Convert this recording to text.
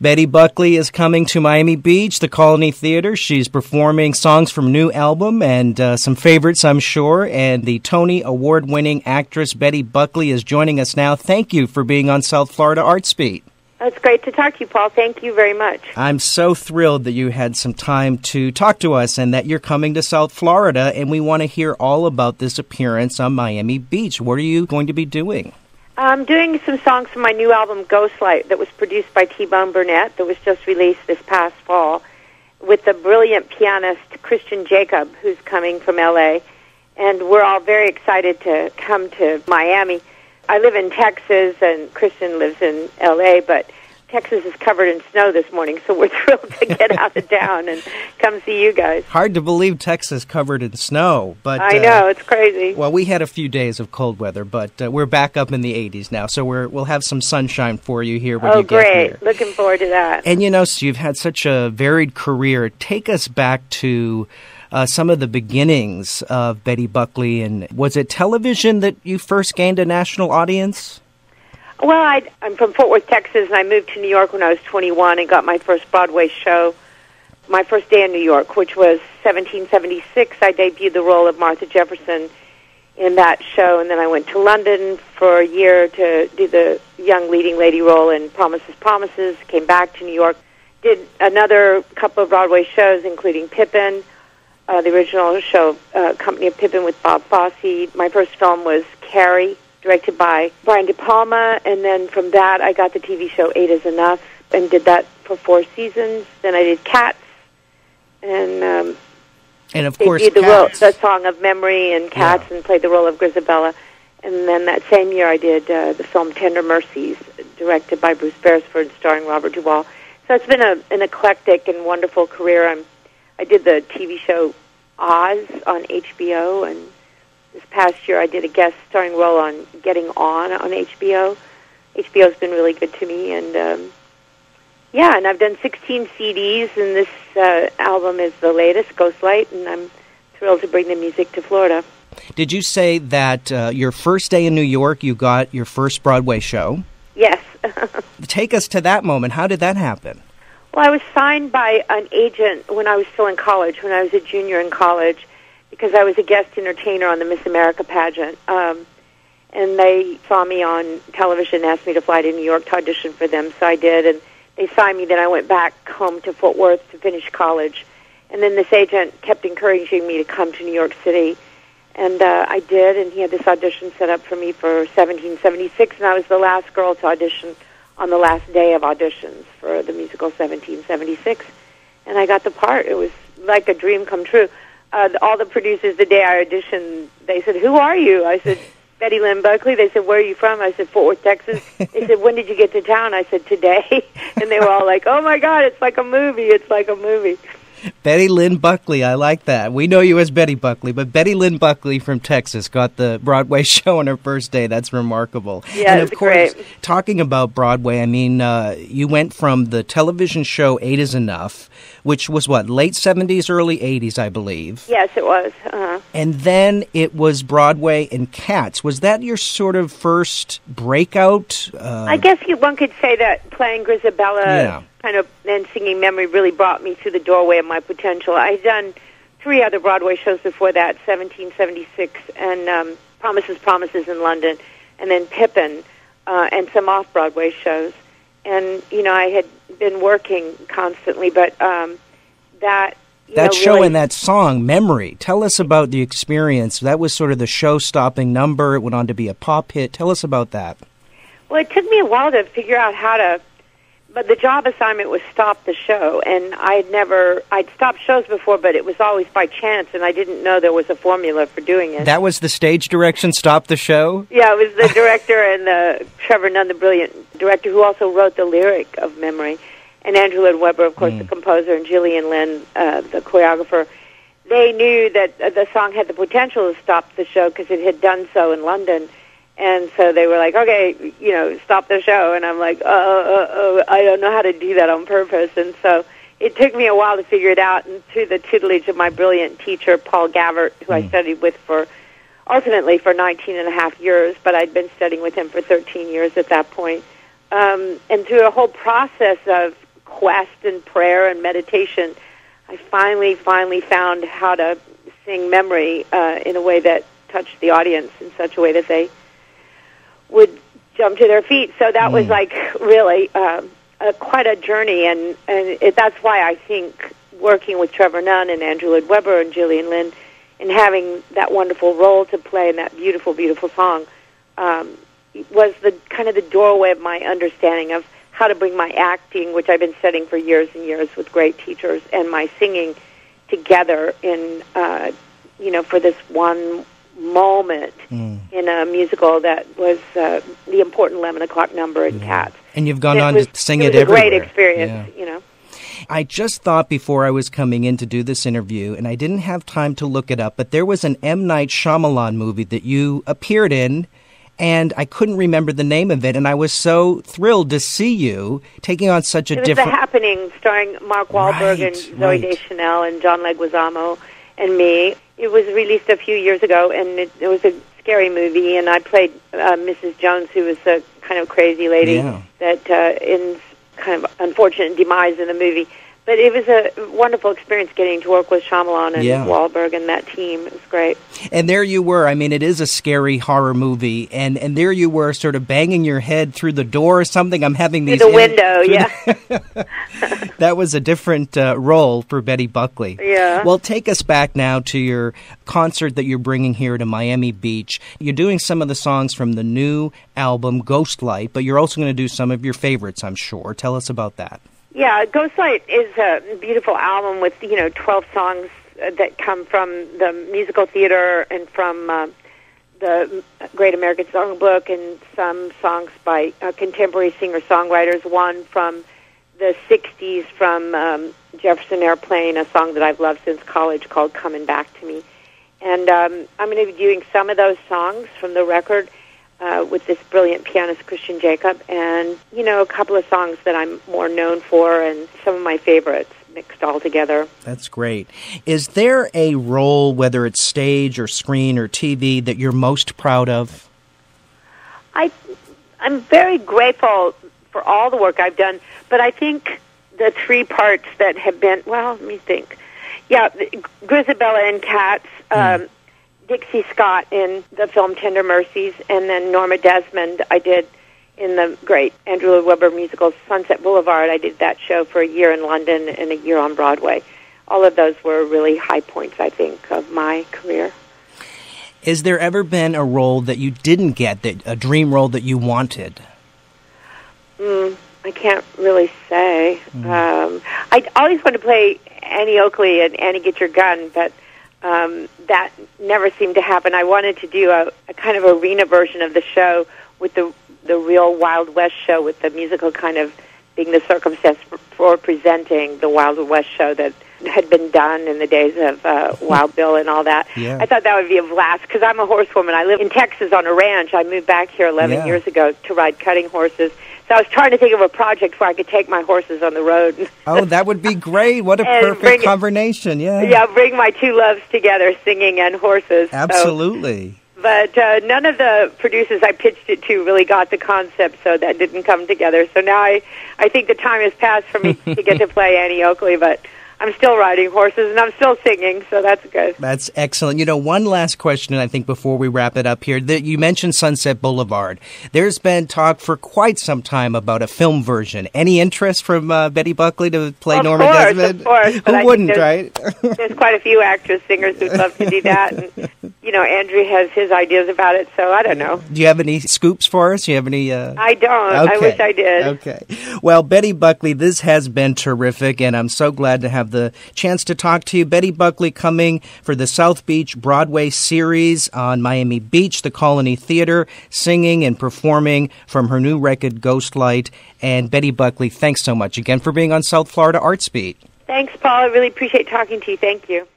Betty Buckley is coming to Miami Beach, the Colony Theater. She's performing songs from new album and some favorites, I'm sure. And the Tony Award-winning actress Betty Buckley is joining us now. Thank you for being on South Florida Arts Beat. It's great to talk to you, Paul. Thank you very much. I'm so thrilled that you had some time to talk to us and that you're coming to South Florida, and we want to hear all about this appearance on Miami Beach. What are you going to be doing? I'm doing some songs from my new album, Ghostlight, that was produced by T-Bone Burnett, that was just released this past fall, with the brilliant pianist Christian Jacob, who's coming from L.A., and we're all very excited to come to Miami. I live in Texas, and Christian lives in L.A., but Texas is covered in snow this morning, so we're thrilled to get out of town and come see you guys. Hard to believe Texas covered in snow. But I know, it's crazy. Well, we had a few days of cold weather, but we're back up in the 80s now, so we'll have some sunshine for you here when you get here. Oh, great. Looking forward to that. And, so you've had such a varied career. Take us back to some of the beginnings of Betty Buckley, and was it television that you first gained a national audience? Well, I'm from Fort Worth, Texas, and I moved to New York when I was 21 and got my first Broadway show, my first day in New York, which was 1776. I debuted the role of Martha Jefferson in that show, and then I went to London for a year to do the young leading lady role in Promises, Promises, came back to New York, did another couple of Broadway shows, including Pippin, the original show, Company of Pippin with Bob Fosse. My first film was Carrie, directed by Brian De Palma, and then from that I got the TV show 8 is Enough and did that for 4 seasons. Then I did Cats, and of course the Song of Memory and Cats, and played the role of Grisabella. And then that same year I did the film Tender Mercies, directed by Bruce Beresford, starring Robert Duvall. So it's been an eclectic and wonderful career. I did the TV show Oz on HBO, and this past year I did a guest starring role on Getting On HBO. HBO's been really good to me, and and I've done 16 CDs, and this album is the latest, Ghostlight, and I'm thrilled to bring the music to Florida. Did you say that your first day in New York you got your first Broadway show? Yes. Take us to that moment. How did that happen? Well, I was signed by an agent when I was still in college, when I was a junior in college, because I was a guest entertainer on the Miss America pageant. And they saw me on television and asked me to fly to New York to audition for them, so I did. And they signed me, then I went back home to Fort Worth to finish college. And then this agent kept encouraging me to come to New York City. And I did, and he had this audition set up for me for 1776, and I was the last girl to audition on the last day of auditions for the musical 1776. And I got the part. It was like a dream come true. All the producers, the day I auditioned, they said, "Who are you?" I said, "Betty Lynn Buckley." They said, "Where are you from?" I said, "Fort Worth, Texas." They said, "When did you get to town?" I said, "Today." And they were all like, "Oh, my God, it's like a movie. It's like a movie." Betty Lynn Buckley, I like that. We know you as Betty Buckley, but Betty Lynn Buckley from Texas got the Broadway show on her first day. That's remarkable. Yeah, and of course, great. Talking about Broadway, I mean, you went from the television show 8 is Enough, which was what, late 70s, early 80s, I believe. Yes, it was. And then it was Broadway and Cats. Was that your sort of first breakout? I guess one could say that playing Grisabella kind of and singing Memory really brought me through the doorway of my potential. I had done 3 other Broadway shows before that, 1776 and Promises, Promises in London, and then Pippin and some off-Broadway shows. And, I had been working constantly, but that show really, and that song, Memory, tell us about the experience. That was sort of the show-stopping number. It went on to be a pop hit. Tell us about that. Well, it took me a while to figure out how to, but the job assignment was stop the show, and I'd stopped shows before, but it was always by chance, and I didn't know there was a formula for doing it. That was the stage direction, stop the show? Yeah, it was the director and Trevor Nunn, the brilliant director, who also wrote the lyric of Memory, and Andrew Lloyd Webber, of course, the composer, and Gillian Lynn, the choreographer. They knew that the song had the potential to stop the show because it had done so in London. And so they were like, okay, stop the show. And I'm like, I don't know how to do that on purpose. And so it took me a while to figure it out. And through the tutelage of my brilliant teacher, Paul Gavert, who I studied with ultimately for 19 and a half years, but I'd been studying with him for 13 years at that point. And through a whole process of quest and prayer and meditation, I finally found how to sing memory in a way that touched the audience in such a way that they would jump to their feet. So that was like really quite a journey, and that's why I think working with Trevor Nunn and Andrew Lloyd Webber and Gillian Lynn and having that wonderful role to play in that beautiful, beautiful song was the kind of the doorway of my understanding of how to bring my acting, which I've been studying for years and years with great teachers, and my singing together in, for this one moment in a musical that was the important 11 o'clock number in Cats. And you've gone on to sing it everywhere. It was a great experience, I just thought before I was coming in to do this interview, and I didn't have time to look it up, but there was an M. Night Shyamalan movie that you appeared in, and I couldn't remember the name of it, and I was so thrilled to see you taking on such a different... It was The Happening, starring Mark Wahlberg and Zooey Deschanel and John Leguizamo and me. It was released a few years ago, and it was a scary movie, and I played Mrs. Jones, who was a kind of crazy lady that in kind of unfortunate demise in the movie. But it was a wonderful experience getting to work with Shyamalan and Wahlberg and that team. It was great. And there you were. I mean, it is a scary horror movie. And there you were sort of banging your head through the door or something. I'm having these... Through the window, That was a different role for Betty Buckley. Yeah. Well, take us back now to your concert that you're bringing here to Miami Beach. You're doing some of the songs from the new album, Ghostlight, but you're also going to do some of your favorites, I'm sure. Tell us about that. Yeah, Ghostlight is a beautiful album with, 12 songs that come from the musical theater and from the Great American Songbook, and some songs by contemporary singer-songwriters, one from the 60s from Jefferson Airplane, a song that I've loved since college called Coming Back to Me. And I'm going to be doing some of those songs from the record with this brilliant pianist, Christian Jacob, and, a couple of songs that I'm more known for and some of my favorites mixed all together. That's great. Is there a role, whether it's stage or screen or TV, that you're most proud of? I'm very grateful for all the work I've done, but I think the three parts that have been, let me think. Yeah, Grisabella in Cats, Dixie Scott in the film Tender Mercies, and then Norma Desmond I did in the great Andrew Lloyd Webber musical Sunset Boulevard. I did that show for a year in London and a year on Broadway. All of those were really high points, I think, of my career. Has there ever been a role that you didn't get, a dream role that you wanted? I can't really say. I always wanted to play Annie Oakley and Annie Get Your Gun, but that never seemed to happen. I wanted to do a kind of arena version of the show with the real Wild West show, with the musical kind of being the circumstance for presenting the Wild West show that had been done in the days of Wild Bill and all that. Yeah. I thought that would be a blast, because I'm a horsewoman. I live in Texas on a ranch. I moved back here 11 years ago to ride cutting horses. So I was trying to think of a project where I could take my horses on the road. Oh, that would be great. What a perfect combination, Yeah, bring my two loves together, singing and horses. Absolutely. So, but none of the producers I pitched it to really got the concept, so that didn't come together. So now I think the time has passed for me to get to play Annie Oakley, but I'm still riding horses, and I'm still singing, so that's good. That's excellent. One last question, I think, before we wrap it up here. You mentioned Sunset Boulevard. There's been talk for quite some time about a film version. Any interest from Betty Buckley to play Norma Desmond? Of course. Who wouldn't, right? There's quite a few actress singers who'd love to do that, and, Andrew has his ideas about it, so I don't know. Do you have any scoops for us? Do you have any... I don't. Okay. I wish I did. Okay. Well, Betty Buckley, this has been terrific, and I'm so glad to have the chance to talk to you. Betty Buckley coming for the South Beach Broadway series on Miami Beach, the Colony Theater, singing and performing from her new record, Ghostlight. And Betty Buckley, thanks so much again for being on South Florida Arts Beat. Thanks, Paul. I really appreciate talking to you. Thank you.